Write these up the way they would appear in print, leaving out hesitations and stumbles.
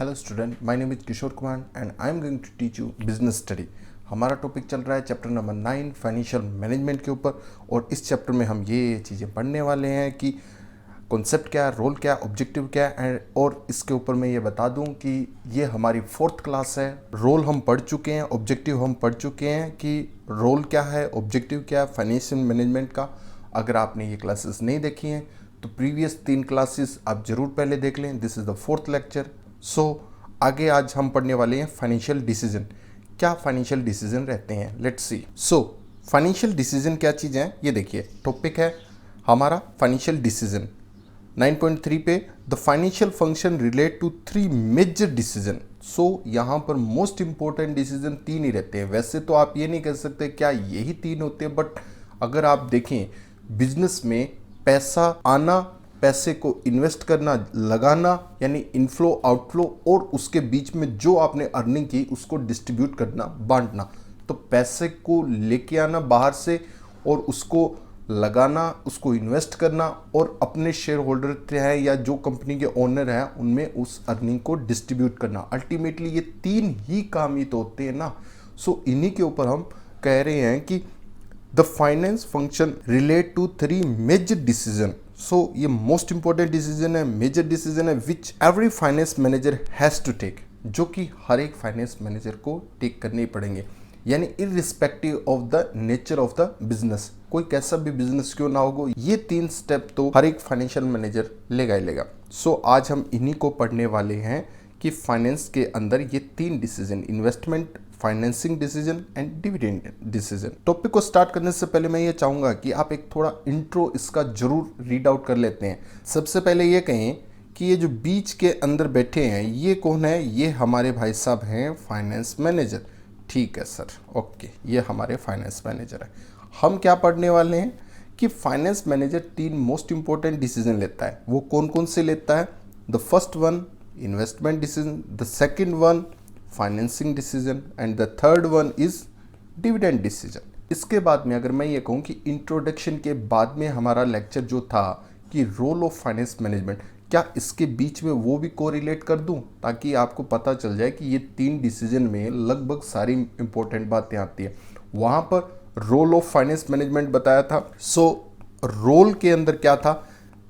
Hello student, my name is Kishore Kumar and I am going to teach you business study. हमारा topic चल रहा है chapter number 9 financial management के ऊपर। और इस चैप्टर में हम ये चीज़ें पढ़ने वाले हैं कि कॉन्सेप्ट क्या है, रोल क्या है, ऑब्जेक्टिव क्या है। और इसके ऊपर मैं ये बता दूं कि ये हमारी 4th क्लास है। रोल हम पढ़ चुके हैं, ऑब्जेक्टिव हम पढ़ चुके हैं कि रोल क्या है, ऑब्जेक्टिव क्या है फाइनेंशियल मैनेजमेंट का। अगर आपने ये क्लासेस नहीं देखी हैं तो प्रीवियस 3 क्लासेस आप ज़रूर पहले देख लें। This is the 4th lecture. So आगे आज हम पढ़ने वाले हैं फाइनेंशियल डिसीजन। क्या फाइनेंशियल डिसीजन रहते हैं, let's see. So financial decision क्या चीज़ है, ये देखिए टॉपिक है हमारा फाइनेंशियल डिसीजन 9.3 पे। The financial function relate to 3 major decision. So यहाँ पर मोस्ट इंपॉर्टेंट डिसीजन 3 ही रहते हैं। वैसे तो आप ये नहीं कह सकते क्या यही 3 होते हैं, बट अगर आप देखें बिजनेस में पैसा आना, पैसे को इन्वेस्ट करना, लगाना, यानी इनफ्लो आउटफ्लो, और उसके बीच में जो आपने अर्निंग की उसको डिस्ट्रीब्यूट करना, बांटना। तो पैसे को लेके आना बाहर से और उसको लगाना, उसको इन्वेस्ट करना, और अपने शेयर होल्डर हैं या जो कंपनी के ओनर हैं उनमें उस अर्निंग को डिस्ट्रीब्यूट करना। अल्टीमेटली ये 3 ही काम ही तो होते हैं ना। सो इन्हीं के ऊपर हम कह रहे हैं कि the finance function relate to 3 major decision. So ये मोस्ट इंपॉर्टेंट डिसीजन है, मेजर डिसीजन है which every finance manager has to take, जो कि हर एक फाइनेंस मैनेजर को टेक करने ही पड़ेंगे। यानी irrespective of the nature of the business, कोई कैसा भी बिजनेस क्यों ना हो, ये 3 स्टेप तो हर एक फाइनेंशियल मैनेजर लेगा ही लेगा। सो आज हम इन्हीं को पढ़ने वाले हैं कि फाइनेंस के अंदर ये 3 decision, investment, financing decision and dividend decision. Topic को स्टार्ट करने से पहले मैं ये चाहूँगा कि आप एक थोड़ा इंट्रो इसका जरूर रीड आउट कर लेते हैं। सबसे पहले ये कहें कि ये जो बीच के अंदर बैठे हैं ये कौन है, ये हमारे भाई साहब हैं फाइनेंस मैनेजर। ठीक है सर, ओके, ये हमारे फाइनेंस मैनेजर है। हम क्या पढ़ने वाले हैं कि finance manager 3 most important decision लेता है। वो कौन कौन से लेता है? The first one investment decision, the second one financing decision and the third one is dividend decision. इसके बाद में अगर मैं ये कहूँ कि इंट्रोडक्शन के बाद में हमारा लेक्चर जो था कि रोल ऑफ फाइनेंस मैनेजमेंट, क्या इसके बीच में वो भी कोरिलेट कर दूं ताकि आपको पता चल जाए कि ये 3 डिसीजन में लगभग सारी इंपॉर्टेंट बातें आती है। वहाँ पर रोल ऑफ फाइनेंस मैनेजमेंट बताया था। सो रोल के अंदर क्या था,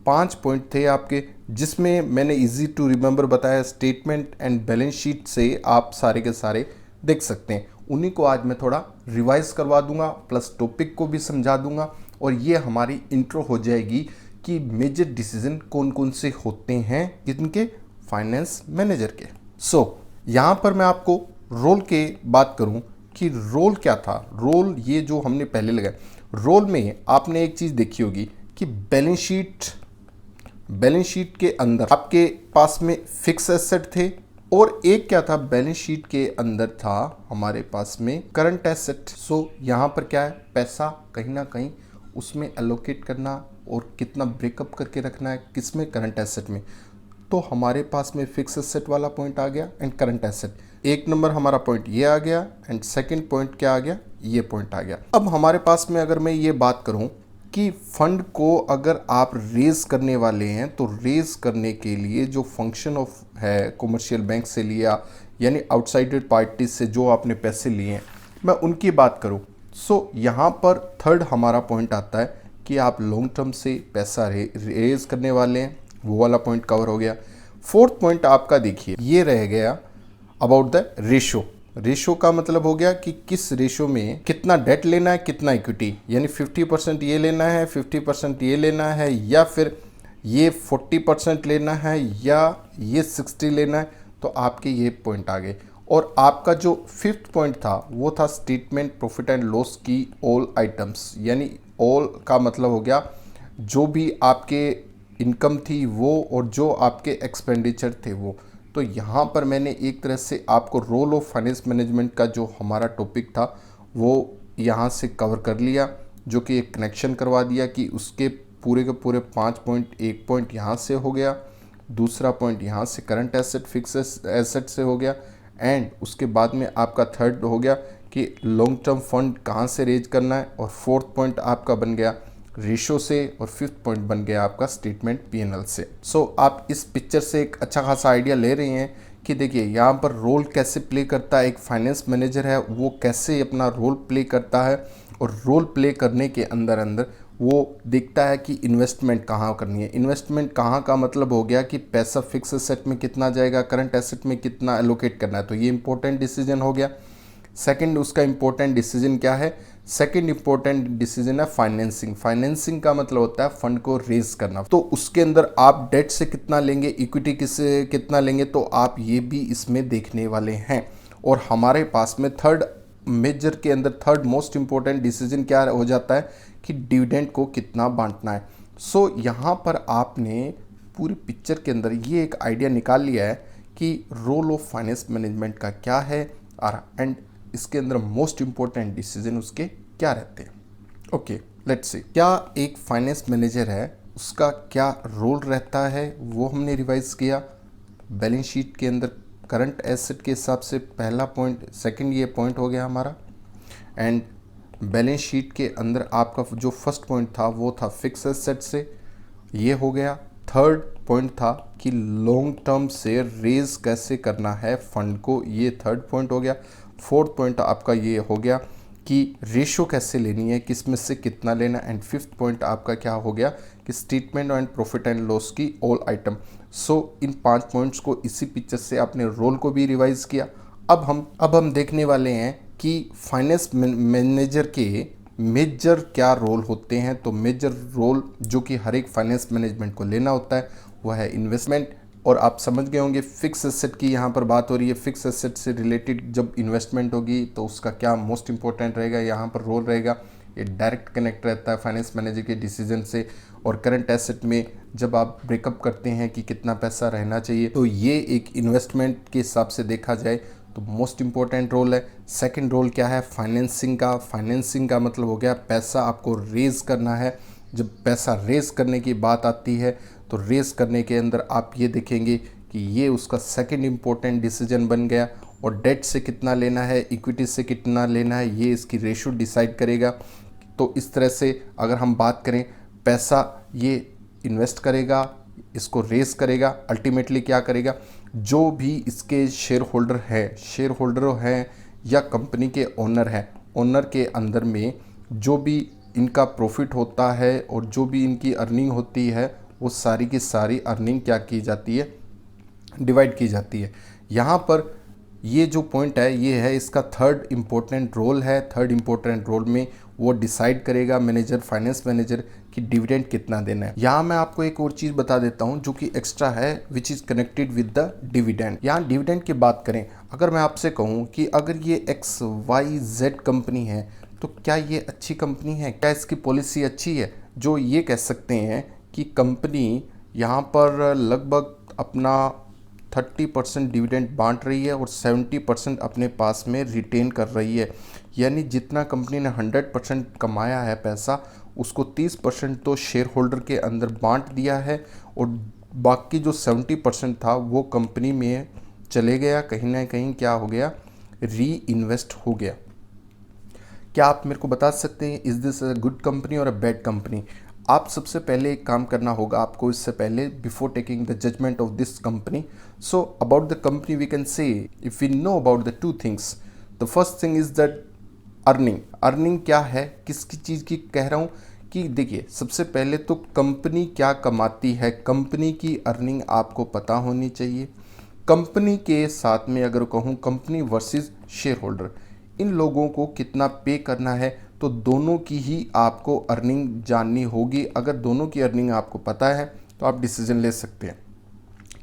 5 पॉइंट थे आपके, जिसमें मैंने इजी टू रिमेंबर बताया। स्टेटमेंट एंड बैलेंस शीट से आप सारे के सारे देख सकते हैं। उन्हीं को आज मैं थोड़ा रिवाइज करवा दूंगा, प्लस टॉपिक को भी समझा दूंगा, और ये हमारी इंट्रो हो जाएगी कि मेजर डिसीजन कौन कौन से होते हैं इनके फाइनेंस मैनेजर के। सो यहाँ पर मैं आपको रोल के बात करूँ कि रोल क्या था। रोल ये जो हमने पहले लगाया, रोल में आपने एक चीज़ देखी होगी कि बैलेंस शीट के अंदर आपके पास में फिक्स एसेट थे, और एक क्या था, बैलेंस शीट के अंदर था हमारे पास में करंट एसेट। सो यहाँ पर क्या है, पैसा कहीं ना कहीं उसमें एलोकेट करना और कितना ब्रेकअप करके रखना है, किसमें, करंट एसेट में। तो हमारे पास में फिक्स एसेट वाला पॉइंट आ गया एंड करंट एसेट। एक नंबर हमारा पॉइंट ये आ गया एंड सेकंड पॉइंट क्या आ गया, ये पॉइंट आ गया। अब हमारे पास में अगर मैं ये बात करूं कि फंड को अगर आप रेज करने वाले हैं तो रेज करने के लिए जो फंक्शन ऑफ है, कॉमर्शियल बैंक से लिया यानी आउटसाइडेड पार्टी से जो आपने पैसे लिए हैं, मैं उनकी बात करूं। सो यहाँ पर थर्ड हमारा पॉइंट आता है कि आप लॉन्ग टर्म से पैसा रेज करने वाले हैं, वो वाला पॉइंट कवर हो गया। फोर्थ पॉइंट आपका देखिए ये रह गया अबाउट द रेशो। रेशो का मतलब हो गया कि किस रेशो में कितना डेट लेना है, कितना इक्विटी, यानी 50% ये लेना है, 50% ये लेना है, या फिर ये 40% लेना है, या ये 60 लेना है। तो आपके ये पॉइंट आ गए। और आपका जो 5th पॉइंट था वो था स्टेटमेंट प्रॉफिट एंड लॉस की ऑल आइटम्स, यानी ऑल का मतलब हो गया जो भी आपके इनकम थी वो और जो आपके एक्सपेंडिचर थे वो। तो यहाँ पर मैंने एक तरह से आपको रोल ऑफ फाइनेंस मैनेजमेंट का जो हमारा टॉपिक था वो यहाँ से कवर कर लिया, जो कि एक कनेक्शन करवा दिया कि उसके पूरे के पूरे 5 पॉइंट, एक पॉइंट यहाँ से हो गया, दूसरा पॉइंट यहाँ से करंट एसेट फिक्स एसेट से हो गया, एंड उसके बाद में आपका थर्ड हो गया कि लॉन्ग टर्म फंड कहाँ से रेज करना है, और फोर्थ पॉइंट आपका बन गया रेशो से, और 5th पॉइंट बन गया आपका स्टेटमेंट पीएनएल से। सो आप इस पिक्चर से एक अच्छा खासा आइडिया ले रहे हैं कि देखिए यहाँ पर रोल कैसे प्ले करता है, एक फाइनेंस मैनेजर है वो कैसे अपना रोल प्ले करता है, और रोल प्ले करने के अंदर अंदर वो देखता है कि इन्वेस्टमेंट कहाँ करनी है। इन्वेस्टमेंट कहाँ का मतलब हो गया कि पैसा फिक्स एसेट में कितना जाएगा, करंट एसेट में कितना एलोकेट करना है, तो ये इंपॉर्टेंट डिसीजन हो गया। सेकंड उसका इंपॉर्टेंट डिसीजन क्या है, सेकंड इंपॉर्टेंट डिसीजन है फाइनेंसिंग। फाइनेंसिंग का मतलब होता है फंड को रेज करना, तो उसके अंदर आप डेट से कितना लेंगे, इक्विटी किससे कितना लेंगे, तो आप ये भी इसमें देखने वाले हैं। और हमारे पास में थर्ड मेजर के अंदर थर्ड मोस्ट इंपॉर्टेंट डिसीजन क्या हो जाता है कि डिविडेंड को कितना बांटना है। सो यहाँ पर आपने पूरी पिक्चर के अंदर ये एक आइडिया निकाल लिया है कि रोल ऑफ फाइनेंस मैनेजमेंट का क्या है और एंड इसके अंदर मोस्ट इंपॉर्टेंट डिसीजन उसके क्या रहते हैं। ओके, लेट्स सी क्या एक फाइनेंस मैनेजर है उसका क्या रोल रहता है, वो हमने रिवाइज किया। बैलेंस शीट के अंदर करंट एसेट के हिसाब से पहला पॉइंट, सेकंड ये पॉइंट हो गया हमारा। एंड बैलेंस शीट के अंदर आपका जो फर्स्ट पॉइंट था वो था फिक्स एसेट से, ये हो गया। थर्ड पॉइंट था कि लॉन्ग टर्म से रेज कैसे करना है फंड को, ये थर्ड पॉइंट हो गया। फोर्थ पॉइंट आपका ये हो गया कि रेशो कैसे लेनी है, किस में से कितना लेना। एंड फिफ्थ पॉइंट आपका क्या हो गया कि statement and profit and loss की ऑल आइटम। सो इन 5 पॉइंट्स को इसी पिक्चर से आपने रोल को भी रिवाइज किया। अब हम देखने वाले हैं कि फाइनेंस मैनेजर के मेजर क्या रोल होते हैं। तो मेजर रोल जो कि हर एक फाइनेंस मैनेजमेंट को लेना होता है वह है इन्वेस्टमेंट। और आप समझ गए होंगे फिक्स एसेट की यहाँ पर बात हो रही है। फिक्स एसेट से रिलेटेड जब इन्वेस्टमेंट होगी तो उसका क्या मोस्ट इंपॉर्टेंट रहेगा, यहाँ पर रोल रहेगा। ये डायरेक्ट कनेक्ट रहता है फाइनेंस मैनेजर के डिसीजन से। और करंट एसेट में जब आप ब्रेकअप करते हैं कि कितना पैसा रहना चाहिए, तो ये एक इन्वेस्टमेंट के हिसाब से देखा जाए तो मोस्ट इंपॉर्टेंट रोल है। सेकंड रोल क्या है फाइनेंसिंग का। फाइनेंसिंग का मतलब हो गया पैसा आपको रेज करना है। जब पैसा रेज करने की बात आती है तो रेज करने के अंदर आप ये देखेंगे कि ये उसका सेकंड इंपॉर्टेंट डिसीजन बन गया। और डेट से कितना लेना है, इक्विटी से कितना लेना है, ये इसकी रेशो डिसाइड करेगा। तो इस तरह से अगर हम बात करें, पैसा ये इन्वेस्ट करेगा, इसको रेस करेगा, अल्टीमेटली क्या करेगा, जो भी इसके शेयर होल्डर हैं या कंपनी के ओनर हैं, ओनर के अंदर में जो भी इनका प्रॉफिट होता है और जो भी इनकी अर्निंग होती है वो सारी की सारी अर्निंग क्या की जाती है, डिवाइड की जाती है। यहाँ पर ये जो पॉइंट है ये है इसका थर्ड इम्पोर्टेंट रोल है। थर्ड इम्पोर्टेंट रोल में वो डिसाइड करेगा मैनेजर, फाइनेंस मैनेजर कि डिविडेंड कितना देना है। यहाँ मैं आपको एक और चीज़ बता देता हूँ जो कि एक्स्ट्रा है, which is connected with the dividend. यहाँ डिविडेंड की बात करें, अगर मैं आपसे कहूँ कि अगर ये XYZ कंपनी है तो क्या ये अच्छी कंपनी है, क्या इसकी पॉलिसी अच्छी है, जो ये कह सकते हैं कि कंपनी यहाँ पर लगभग अपना 30% डिविडेंड बांट रही है और 70% अपने पास में रिटेन कर रही है। यानी जितना कंपनी ने 100% कमाया है पैसा, उसको 30% तो शेयर होल्डर के अंदर बांट दिया है और बाकी जो 70% था वो कंपनी में चले गया, कहीं ना कहीं क्या हो गया, री इन्वेस्ट हो गया। क्या आप मेरे को बता सकते हैं is this a good company और अ बैड कंपनी? आप सबसे पहले एक काम करना होगा आपको इससे पहले, before taking the judgement of this company. So about the company we can say, if we know about the two things, the first thing is that earning क्या है, किसकी चीज़ की कह रहा हूँ कि देखिए सबसे पहले तो कंपनी क्या कमाती है, कंपनी की अर्निंग आपको पता होनी चाहिए। कंपनी के साथ में अगर कहूँ कंपनी वर्सेस शेयर होल्डर, इन लोगों को कितना पे करना है, तो दोनों की ही आपको अर्निंग जाननी होगी। अगर दोनों की अर्निंग आपको पता है तो आप डिसीजन ले सकते हैं।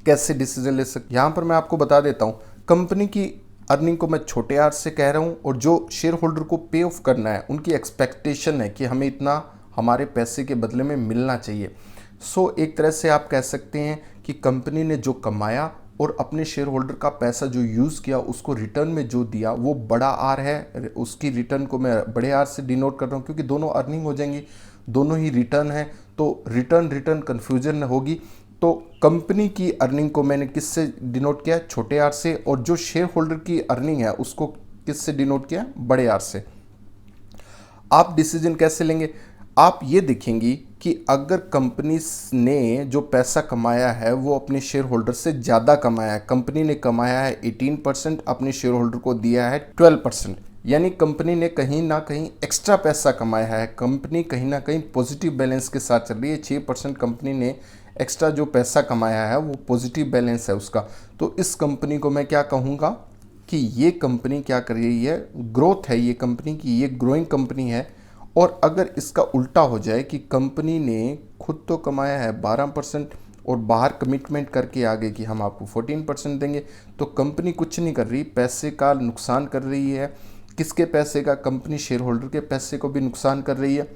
कैसे डिसीजन ले सकते, यहाँ पर मैं आपको बता देता हूँ। कंपनी की अर्निंग को मैं छोटे आर से कह रहा हूँ और जो शेयर होल्डर को पे ऑफ करना है, उनकी एक्सपेक्टेशन है कि हमें इतना हमारे पैसे के बदले में मिलना चाहिए। सो एक तरह से आप कह सकते हैं कि कंपनी ने जो कमाया और अपने शेयर होल्डर का पैसा जो यूज़ किया, उसको रिटर्न में जो दिया वो बड़ा आर है। उसकी रिटर्न को मैं बड़े आर से डिनोट कर रहा हूँ क्योंकि दोनों अर्निंग हो जाएंगी, दोनों ही रिटर्न है, तो रिटर्न कन्फ्यूजन होगी। तो कंपनी की अर्निंग को मैंने किससे डिनोट किया, छोटे आर से, और जो शेयर होल्डर की अर्निंग है उसको किससे डिनोट किया, बड़े आर से। आप डिसीजन कैसे लेंगे? आप ये देखेंगी कि अगर कंपनी ने जो पैसा कमाया है वो अपने शेयर होल्डर से ज़्यादा कमाया है, कंपनी ने कमाया है 18%, अपने शेयर होल्डर को दिया है 12%, यानी कंपनी ने कहीं ना कहीं एक्स्ट्रा पैसा कमाया है, कंपनी कहीं ना कहीं पॉजिटिव बैलेंस के साथ चल रही है। 6% कंपनी ने एक्स्ट्रा जो पैसा कमाया है वो पॉजिटिव बैलेंस है उसका। तो इस कंपनी को मैं क्या कहूँगा कि ये कंपनी क्या कर रही है, ग्रोथ है ये कंपनी की, ये ग्रोइंग कंपनी है। और अगर इसका उल्टा हो जाए कि कंपनी ने खुद तो कमाया है 12% और बाहर कमिटमेंट करके आगे कि हम आपको 14% देंगे, तो कंपनी कुछ नहीं कर रही, पैसे का नुकसान कर रही है। किसके पैसे का? कंपनी शेयर होल्डर के पैसे को भी नुकसान कर रही है।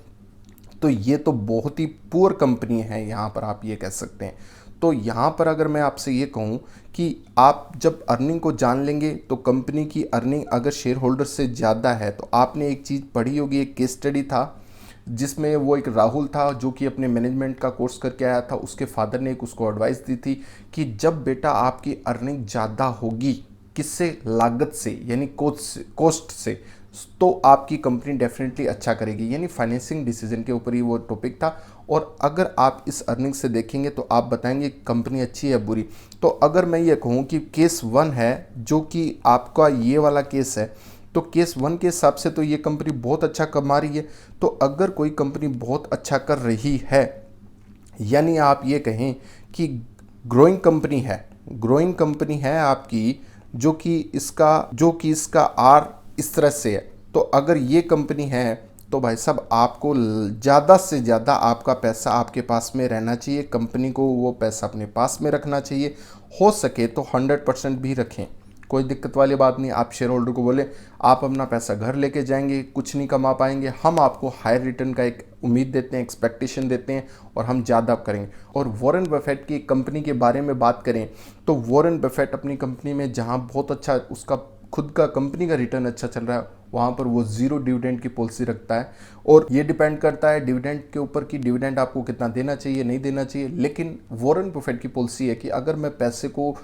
तो ये तो बहुत ही पुअर कंपनी है, यहाँ पर आप ये कह सकते हैं। तो यहाँ पर अगर मैं आपसे ये कहूँ कि आप जब अर्निंग को जान लेंगे तो कंपनी की अर्निंग अगर शेयर होल्डर से ज़्यादा है, तो आपने एक चीज़ पढ़ी होगी, एक केस स्टडी था जिसमें वो एक राहुल था जो कि अपने मैनेजमेंट का कोर्स करके आया था, उसके फादर ने एक उसको एडवाइस दी थी कि जब बेटा आपकी अर्निंग ज़्यादा होगी, किससे? लागत से, यानी कॉस्ट से, तो आपकी कंपनी डेफिनेटली अच्छा करेगी। यानी फाइनेंसिंग डिसीजन के ऊपर ही वो टॉपिक था। और अगर आप इस अर्निंग से देखेंगे तो आप बताएंगे कंपनी अच्छी है बुरी। तो अगर मैं ये कहूँ कि केस 1 है जो कि आपका ये वाला केस है, तो केस 1 के हिसाब से तो ये कंपनी बहुत अच्छा कमा रही है। तो अगर कोई कंपनी बहुत अच्छा कर रही है, यानी आप ये कहें कि ग्रोइंग कंपनी है, ग्रोइंग कंपनी है आपकी, जो कि इसका आर इस तरह से है, तो अगर ये कंपनी है तो भाई साहब आपको ज़्यादा से ज़्यादा आपका पैसा आपके पास में रहना चाहिए, कंपनी को वो पैसा अपने पास में रखना चाहिए। हो सके तो 100% भी रखें, कोई दिक्कत वाली बात नहीं। आप शेयर होल्डर को बोले आप अपना पैसा घर लेके जाएंगे, कुछ नहीं कमा पाएंगे, हम आपको हायर रिटर्न का एक उम्मीद देते हैं, एक्सपेक्टेशन देते हैं और हम ज़्यादा करेंगे। और वॉरेन बफेट की कंपनी के बारे में बात करें तो वॉरेन बफेट अपनी कंपनी में जहाँ बहुत अच्छा उसका खुद का कंपनी का रिटर्न अच्छा चल रहा है, वहाँ पर वो 0 डिविडेंड की पॉलिसी रखता है। और ये डिपेंड करता है डिविडेंड के ऊपर कि डिविडेंड आपको कितना देना चाहिए, नहीं देना चाहिए। लेकिन वॉरेन बफेट की पॉलिसी है कि अगर मैं पैसे को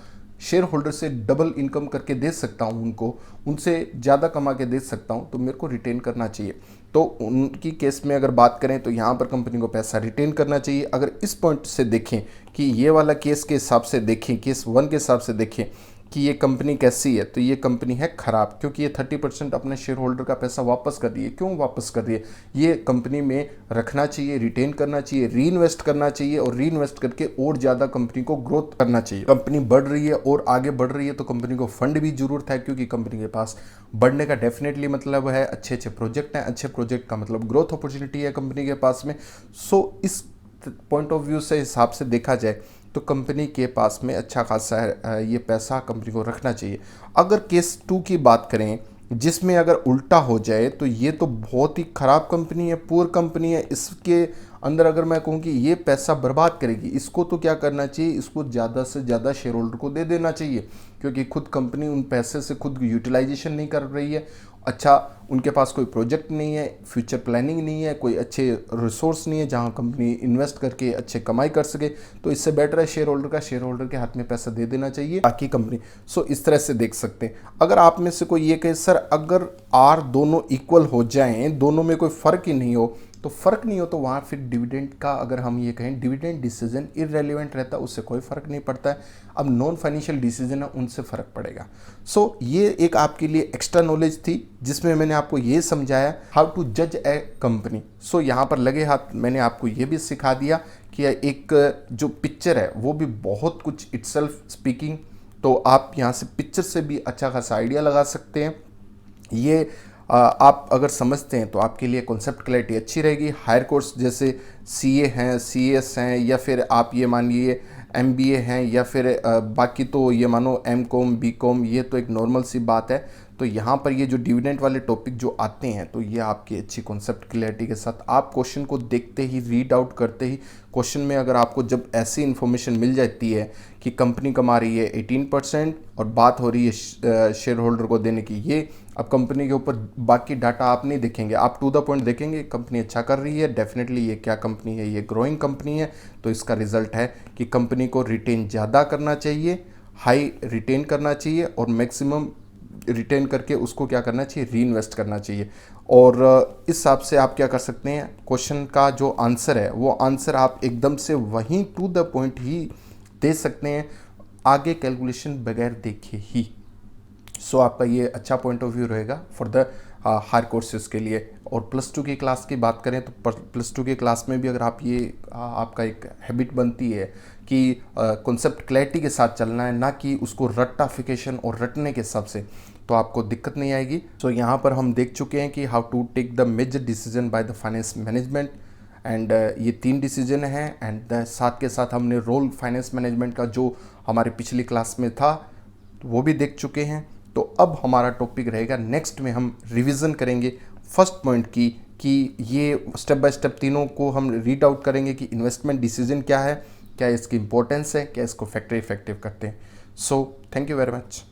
शेयर होल्डर से डबल इनकम करके दे सकता हूँ, उनसे ज़्यादा कमा के दे सकता हूँ, तो मेरे को रिटेन करना चाहिए। तो उनकी केस में अगर बात करें तो यहाँ पर कंपनी को पैसा रिटेन करना चाहिए। अगर इस पॉइंट से देखें कि ये वाला केस के हिसाब से देखें, केस 1 के हिसाब से देखें कि ये कंपनी कैसी है, तो ये कंपनी है ख़राब, क्योंकि ये 30% अपने शेयर होल्डर का पैसा वापस कर रही है। क्यों वापस कर रही है? ये कंपनी में रखना चाहिए, रिटेन करना चाहिए, री इन्वेस्ट करना चाहिए और री इन्वेस्ट करके और ज़्यादा कंपनी को ग्रोथ करना चाहिए। कंपनी बढ़ रही है और आगे बढ़ रही है तो कंपनी को फंड भी ज़रूरत है, क्योंकि कंपनी के पास बढ़ने का डेफिनेटली मतलब है अच्छे अच्छे प्रोजेक्ट हैं, अच्छे प्रोजेक्ट का मतलब ग्रोथ अपॉर्चुनिटी है कंपनी के पास में। सो इस पॉइंट ऑफ व्यू से हिसाब से देखा जाए तो कंपनी के पास में अच्छा खासा ये पैसा कंपनी को रखना चाहिए। अगर केस 2 की बात करें जिसमें अगर उल्टा हो जाए तो ये तो बहुत ही ख़राब कंपनी है, पुअर कंपनी है। इसके अंदर अगर मैं कहूँ कि ये पैसा बर्बाद करेगी, इसको तो क्या करना चाहिए, इसको ज़्यादा से ज़्यादा शेयर होल्डर को दे देना चाहिए, क्योंकि खुद कंपनी उन पैसे से खुद यूटिलाइजेशन नहीं कर रही है। अच्छा, उनके पास कोई प्रोजेक्ट नहीं है, फ्यूचर प्लानिंग नहीं है, कोई अच्छे रिसोर्स नहीं है जहां कंपनी इन्वेस्ट करके अच्छे कमाई कर सके। तो इससे बेटर है शेयर होल्डर के हाथ में पैसा दे देना चाहिए बाकी कंपनी। सो इस तरह से देख सकते हैं। अगर आप में से कोई ये कहे सर अगर आर दोनों इक्वल हो जाएं, दोनों में कोई फ़र्क ही नहीं हो, तो फ़र्क नहीं हो तो वहाँ फिर डिविडेंड का अगर हम ये कहें डिविडेंड डिसीजन इररेलेवेंट रहता है, उससे कोई फ़र्क नहीं पड़ता है। अब नॉन फाइनेंशियल डिसीजन है उनसे फ़र्क पड़ेगा। सो ये एक आपके लिए एक्स्ट्रा नॉलेज थी जिसमें मैंने आपको ये समझाया हाउ टू जज ए कंपनी। सो यहाँ पर लगे हाथ मैंने आपको ये भी सिखा दिया कि एक जो पिक्चर है वो भी बहुत कुछ इटसेल्फ स्पीकिंग, तो आप यहाँ से पिक्चर से भी अच्छा खासा आइडिया लगा सकते हैं। ये आप अगर समझते हैं तो आपके लिए कॉन्सेप्ट क्लैरिटी अच्छी रहेगी। हायर कोर्स जैसे सीए हैं, सीएस हैं, या फिर आप ये मानिए एमबीए हैं, या फिर बाकी तो ये मानो एमकॉम बीकॉम, ये तो एक नॉर्मल सी बात है। तो यहाँ पर ये जो डिविडेंड वाले टॉपिक जो आते हैं तो ये आपकी अच्छी कॉन्सेप्ट क्लैरिटी के साथ आप क्वेश्चन को देखते ही, रीड आउट करते ही, क्वेश्चन में अगर आपको जब ऐसी इन्फॉर्मेशन मिल जाती है कि कंपनी कमा रही है 18% और बात हो रही है शेयर होल्डर को देने की, ये अब कंपनी के ऊपर बाकी डाटा आप नहीं देखेंगे, आप टू द पॉइंट देखेंगे कंपनी अच्छा कर रही है, डेफिनेटली ये क्या कंपनी है, ये ग्रोइंग कंपनी है। तो इसका रिजल्ट है कि कंपनी को रिटेन ज़्यादा करना चाहिए, हाई रिटेन करना चाहिए और मैक्सिमम रिटेन करके उसको क्या करना चाहिए, री इन्वेस्ट करना चाहिए। और इस हिसाब से आप क्या कर सकते हैं, क्वेश्चन का जो आंसर है वो आंसर आप एकदम से वहीं टू द पॉइंट ही दे सकते हैं, आगे कैलकुलेशन बगैर देखे ही। सो आपका ये अच्छा पॉइंट ऑफ व्यू रहेगा फॉर द हायर कोर्सेज के लिए। और +2 की क्लास की बात करें तो +2 की क्लास में भी अगर आप ये आपका एक हैबिट बनती है कि कॉन्सेप्ट क्लैरिटी के साथ चलना है, ना कि उसको रट्टाफिकेशन और रटने के हिसाब से, तो आपको दिक्कत नहीं आएगी। सो यहाँ पर हम देख चुके हैं कि how to take the major decision by the finance management, and ये 3 डिसीजन हैं। एंड साथ के साथ हमने रोल फाइनेंस मैनेजमेंट का जो हमारे पिछली क्लास में था वो भी देख चुके हैं। तो अब हमारा टॉपिक रहेगा, नेक्स्ट में हम रिवीजन करेंगे फर्स्ट पॉइंट की, कि ये स्टेप बाय स्टेप तीनों को हम रीड आउट करेंगे कि इन्वेस्टमेंट डिसीजन क्या है, क्या इसकी इंपॉर्टेंस है, क्या इसको फैक्टर इफेक्टिव करते हैं। So thank you very much.